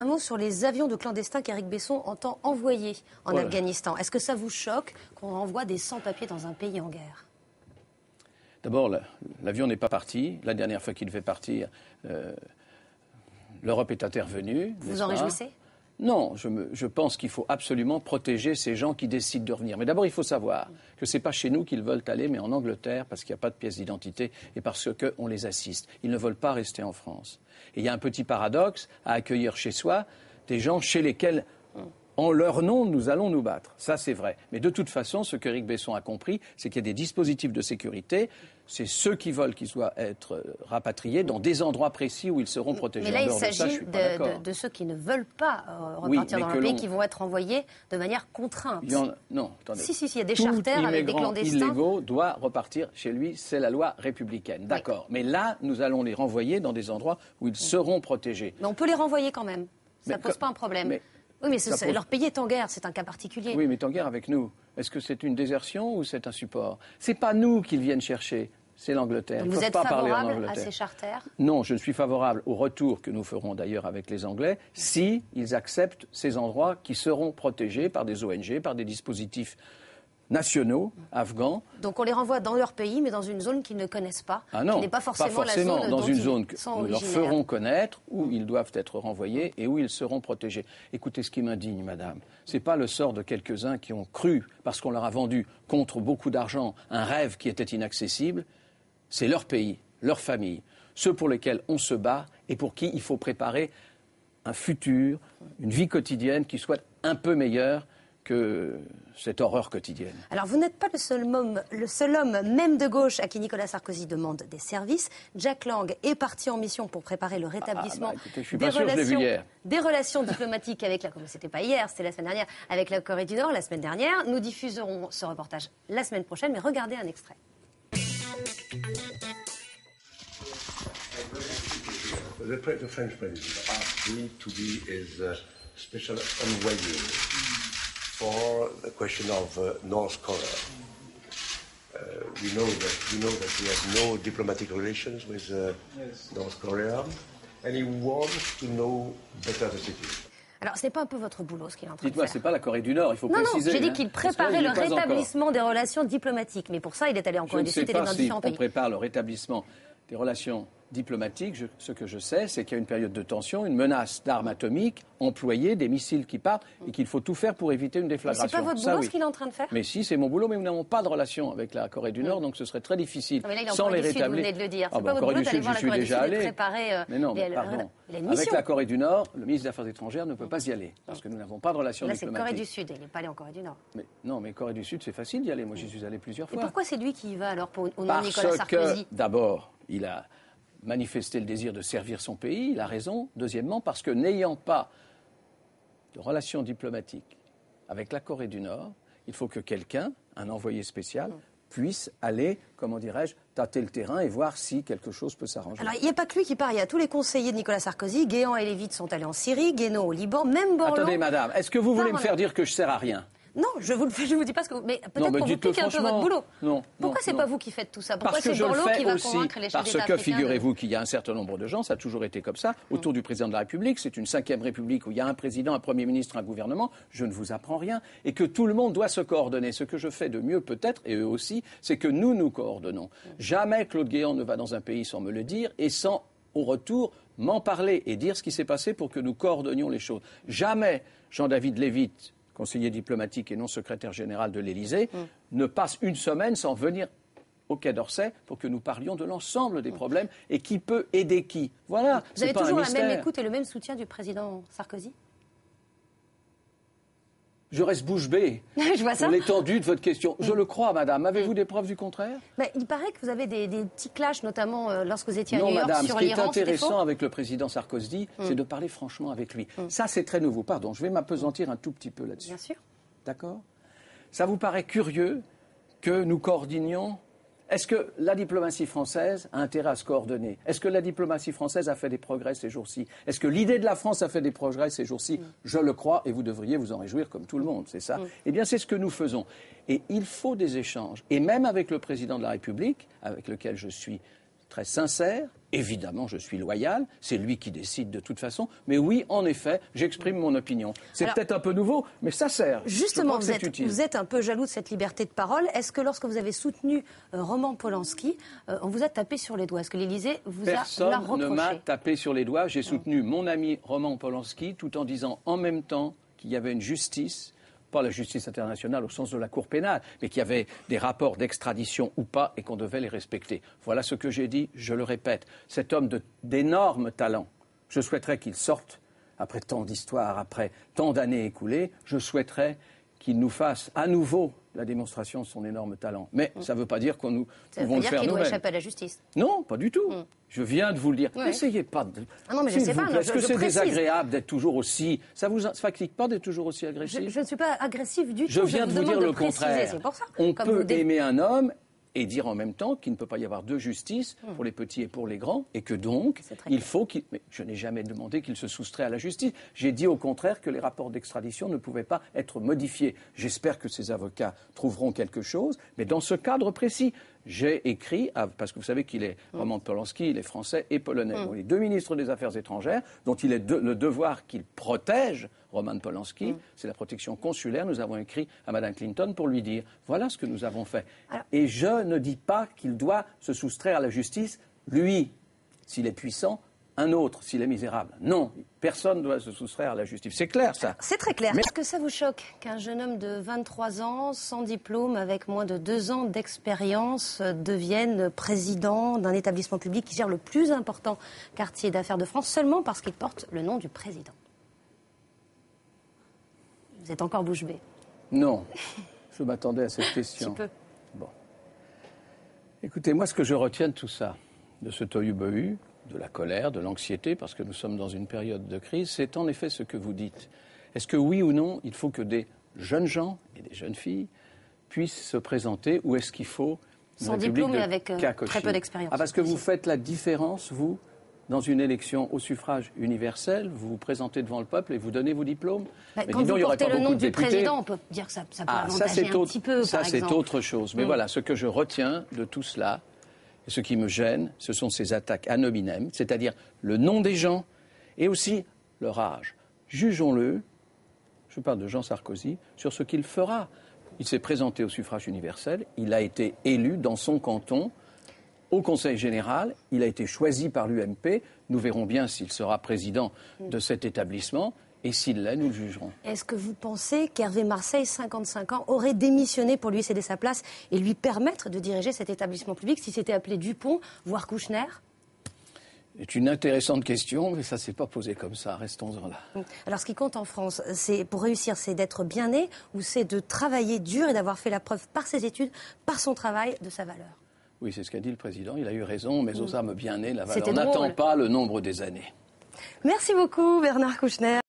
Un mot sur les avions de clandestins qu'Éric Besson entend envoyer en Afghanistan. Est-ce que ça vous choque qu'on envoie des sans-papiers dans un pays en guerre? D'abord, l'avion n'est pas parti. La dernière fois qu'il devait partir, l'Europe est intervenue. Vous en réjouissez? Non, je pense qu'il faut absolument protéger ces gens qui décident de revenir. Mais d'abord, il faut savoir que ce n'est pas chez nous qu'ils veulent aller, mais en Angleterre, parce qu'il n'y a pas de pièce d'identité et parce qu'on les assiste. Ils ne veulent pas rester en France. Et il y a un petit paradoxe à accueillir chez soi des gens chez lesquels, en leur nom, nous allons nous battre. Ça, c'est vrai. Mais de toute façon, ce qu'Éric Besson a compris, c'est qu'il y a des dispositifs de sécurité. C'est ceux qui veulent qu'ils soient être rapatriés dans des endroits précis où ils seront protégés. Mais là, il s'agit de ceux qui ne veulent pas repartir dans leur pays, qui vont être envoyés de manière contrainte. Non, attendez. Si, il y a des charters avec des clandestins. Tout illégaux doit repartir chez lui, c'est la loi républicaine. D'accord. Oui. Mais là, nous allons les renvoyer dans des endroits où ils seront protégés. Mais on peut les renvoyer quand même. Ça ne pose pas un problème. Oui, mais leur pays est en guerre, c'est un cas particulier. Oui, mais est en guerre avec nous. Est-ce que c'est une désertion ou c'est un support? C'est pas nous qu'ils viennent chercher, c'est l'Angleterre. Vous êtes favorable à ces charters? Non, je suis favorable au retour que nous ferons d'ailleurs avec les Anglais, si ils acceptent ces endroits qui seront protégés par des ONG, par des dispositifs nationaux, afghans. Donc on les renvoie dans leur pays, mais dans une zone qu'ils ne connaissent pas, qui n'est pas forcément la zone dans dont une ils zone que sont nous leur ferons connaître, où ils doivent être renvoyés et où ils seront protégés. Écoutez, ce qui m'indigne, madame, ce n'est pas le sort de quelques-uns qui ont cru, parce qu'on leur a vendu contre beaucoup d'argent, un rêve qui était inaccessible. C'est leur pays, leur famille, ceux pour lesquels on se bat et pour qui il faut préparer un futur, une vie quotidienne qui soit un peu meilleure que cette horreur quotidienne. Alors, vous n'êtes pas le seul homme, même de gauche, à qui Nicolas Sarkozy demande des services. Jack Lang est parti en mission pour préparer le rétablissement des relations diplomatiques avec la Corée. C'était pas hier, c'était la semaine dernière, avec la Corée du Nord, la semaine dernière. Nous diffuserons ce reportage la semaine prochaine, mais regardez un extrait. The French president asked me to be his special envoy for the question of North Korea. We know that we have no diplomatic relations with North Korea, and he wants to know better the situation. Alors, ce n'est pas un peu votre boulot, ce qu'il est en train de faire? Dites-moi, ce n'est pas la Corée du Nord, il faut préciser. Non, j'ai dit qu'il préparait le rétablissement des relations diplomatiques. Mais pour ça, il est allé en Corée du Sud et dans différents pays. On prépare le rétablissement des relations diplomatiques. Ce que je sais, c'est qu'il y a une période de tension, une menace d'armes atomiques, employées, des missiles qui partent, et qu'il faut tout faire pour éviter une déflagration. C'est pas votre boulot, ce qu'il est en train de faire? Mais si, c'est mon boulot, mais nous n'avons pas de relation avec la Corée du Nord, donc ce serait très difficile. Mais là, il est en sans Corée les du Sud, rétablir. vous venez de le dire. C'est pas En votre Corée boulot du Sud, d'aller voir la Corée du Sud et préparer. Mais non, mais pardon. Avec la Corée du Nord, le ministre des Affaires étrangères ne peut pas y aller, parce que nous n'avons pas de relation diplomatique. Là, c'est Corée du Sud, il n'est pas allé en Corée du Nord. Mais Corée du Sud, c'est facile d'y aller. Moi, j'y suis allé plusieurs fois. Et pourquoi c'est lui qui y va alors, au nom de Nicolas Sarkozy? Parce que, d'abord, il a manifesté le désir de servir son pays, il a raison. Deuxièmement, parce que n'ayant pas de relations diplomatiques avec la Corée du Nord, il faut que quelqu'un, un envoyé spécial, puisse aller, comment dirais-je, tâter le terrain et voir si quelque chose peut s'arranger. Alors, il n'y a pas que lui qui part, il y a tous les conseillers de Nicolas Sarkozy. Guéant et Lévite sont allés en Syrie, Guénaud au Liban, même Borloo. Attendez, madame, est-ce que vous voulez me faire dire que je sers à rien? Non, je vous dis pas ce que vous... Mais peut-être pour vous piquer un peu votre boulot. Non. Pourquoi c'est pas vous qui faites tout ça? Pourquoi c'est Borloo qui va convaincre les chefs d'État africains? Parce que figurez-vous qu'il y a un certain nombre de gens, ça a toujours été comme ça, autour du président de la République. C'est une 5e République où il y a un président, un Premier ministre, un gouvernement. Je ne vous apprends rien. Et que tout le monde doit se coordonner. Ce que je fais de mieux peut-être, et eux aussi, c'est que nous nous coordonnons. Jamais Claude Guéant ne va dans un pays sans me le dire et sans, au retour, m'en parler et dire ce qui s'est passé pour que nous coordonnions les choses. Jamais Jean-David Lévite, conseiller diplomatique et non secrétaire général de l'Élysée, ne passe une semaine sans venir au Quai d'Orsay pour que nous parlions de l'ensemble des problèmes et qui peut aider qui. Voilà, vous avez toujours la même écoute et le même soutien du président Sarkozy? Je reste bouche bée pour l'étendue de votre question. Je le crois, madame. Avez-vous des preuves du contraire? Il paraît que vous avez des petits clashs, notamment lorsque vous étiez à New York, madame, sur l'Iran. Ce qui est intéressant avec le président Sarkozy, c'est de parler franchement avec lui. Ça, c'est très nouveau. Pardon, je vais m'appesantir un tout petit peu là-dessus. Bien sûr. D'accord? Ça vous paraît curieux que nous coordonnions? Est-ce que la diplomatie française a intérêt à se coordonner? Est-ce que la diplomatie française a fait des progrès ces jours-ci? Est-ce que l'idée de la France a fait des progrès ces jours-ci? Je le crois, et vous devriez vous en réjouir comme tout le monde, c'est ça? Eh bien, c'est ce que nous faisons. Et il faut des échanges. Et même avec le président de la République, avec lequel je suis très sincère, Évidemment, je suis loyal, c'est lui qui décide de toute façon. Mais oui, en effet, j'exprime mon opinion. C'est peut-être un peu nouveau, mais ça sert. Justement, vous êtes un peu jaloux de cette liberté de parole. Est-ce que lorsque vous avez soutenu Roman Polanski, on vous a tapé sur les doigts? Est-ce que l'Élysée vous a reproché? Personne ne m'a tapé sur les doigts. J'ai soutenu mon ami Roman Polanski tout en disant en même temps qu'il y avait une justice, pas la justice internationale au sens de la Cour pénale, mais qu'il y avait des rapports d'extradition ou pas et qu'on devait les respecter. Voilà ce que j'ai dit, je le répète. Cet homme d'énorme talent, je souhaiterais qu'il sorte, après tant d'histoires, après tant d'années écoulées, je souhaiterais qu'il nous fasse à nouveau la démonstration de son énorme talent. Mais ça ne veut pas dire qu'on nous pouvons le faire nous-mêmes. Ça veut dire qu'il doit échapper à la justice? Non, pas du tout. Je viens de vous le dire. N'essayez pas de... Ah non, mais je ne sais pas. Est-ce que c'est désagréable d'être toujours aussi... Ça vous fatigue pas d'être toujours aussi agressif? Je ne suis pas agressive du tout. Je viens de vous dire le contraire. C'est pour ça. On peut aimer un homme et dire en même temps qu'il ne peut pas y avoir deux justices pour les petits et pour les grands, et que donc, il faut qu'il... Mais je n'ai jamais demandé qu'il se soustrait à la justice. J'ai dit au contraire que les rapports d'extradition ne pouvaient pas être modifiés. J'espère que ces avocats trouveront quelque chose, mais dans ce cadre précis. J'ai écrit, parce que vous savez qu'il est Roman Polanski, il est français et polonais. Donc, les deux ministres des Affaires étrangères, dont il est le devoir qu'il protège Roman Polanski, c'est la protection consulaire. Nous avons écrit à Mme Clinton pour lui dire voilà ce que nous avons fait. Et je ne dis pas qu'il doit se soustraire à la justice, lui, s'il est puissant, un autre, s'il est misérable. Non, personne ne doit se soustraire à la justice. C'est clair, ça. C'est très clair. Est-ce que ça vous choque qu'un jeune homme de 23 ans, sans diplôme, avec moins de 2 ans d'expérience, devienne président d'un établissement public qui gère le plus important quartier d'affaires de France, seulement parce qu'il porte le nom du président? Vous êtes encore bouche bée. Non, je m'attendais à cette question. Un petit peu. Bon. Écoutez, moi, ce que je retiens de tout ça, de ce tohu-bohu, de la colère, de l'anxiété, parce que nous sommes dans une période de crise, c'est en effet ce que vous dites. Est-ce que oui ou non, il faut que des jeunes gens et des jeunes filles puissent se présenter, ou est-ce qu'il faut une sans diplôme et avec très peu d'expérience? Parce que vous faites la différence, vous, dans une élection au suffrage universel, vous vous présentez devant le peuple et vous donnez vos diplômes. Quand vous portez le nom du président, on peut dire que ça peut avantager un petit peu, ça, c'est autre chose. Mais voilà, ce que je retiens de tout cela, et ce qui me gêne, ce sont ces attaques ad hominem, c'est-à-dire le nom des gens et aussi leur âge. Jugeons-le, je parle de Jean Sarkozy, sur ce qu'il fera. Il s'est présenté au suffrage universel, il a été élu dans son canton au Conseil général, il a été choisi par l'UMP. Nous verrons bien s'il sera président de cet établissement. Et s'il l'est, nous le jugerons. Est-ce que vous pensez qu'Hervé Marseille, 55 ans, aurait démissionné pour lui céder sa place et lui permettre de diriger cet établissement public si c'était appelé Dupont, voire Kouchner? C'est une intéressante question, mais ça ne s'est pas posé comme ça. Restons-en là. Alors, ce qui compte en France, pour réussir, c'est d'être bien né ou c'est de travailler dur et d'avoir fait la preuve par ses études, par son travail, de sa valeur? Oui, c'est ce qu'a dit le président. Il a eu raison, mais aux âmes bien nées, la valeur n'attend pas le nombre des années. Merci beaucoup, Bernard Kouchner.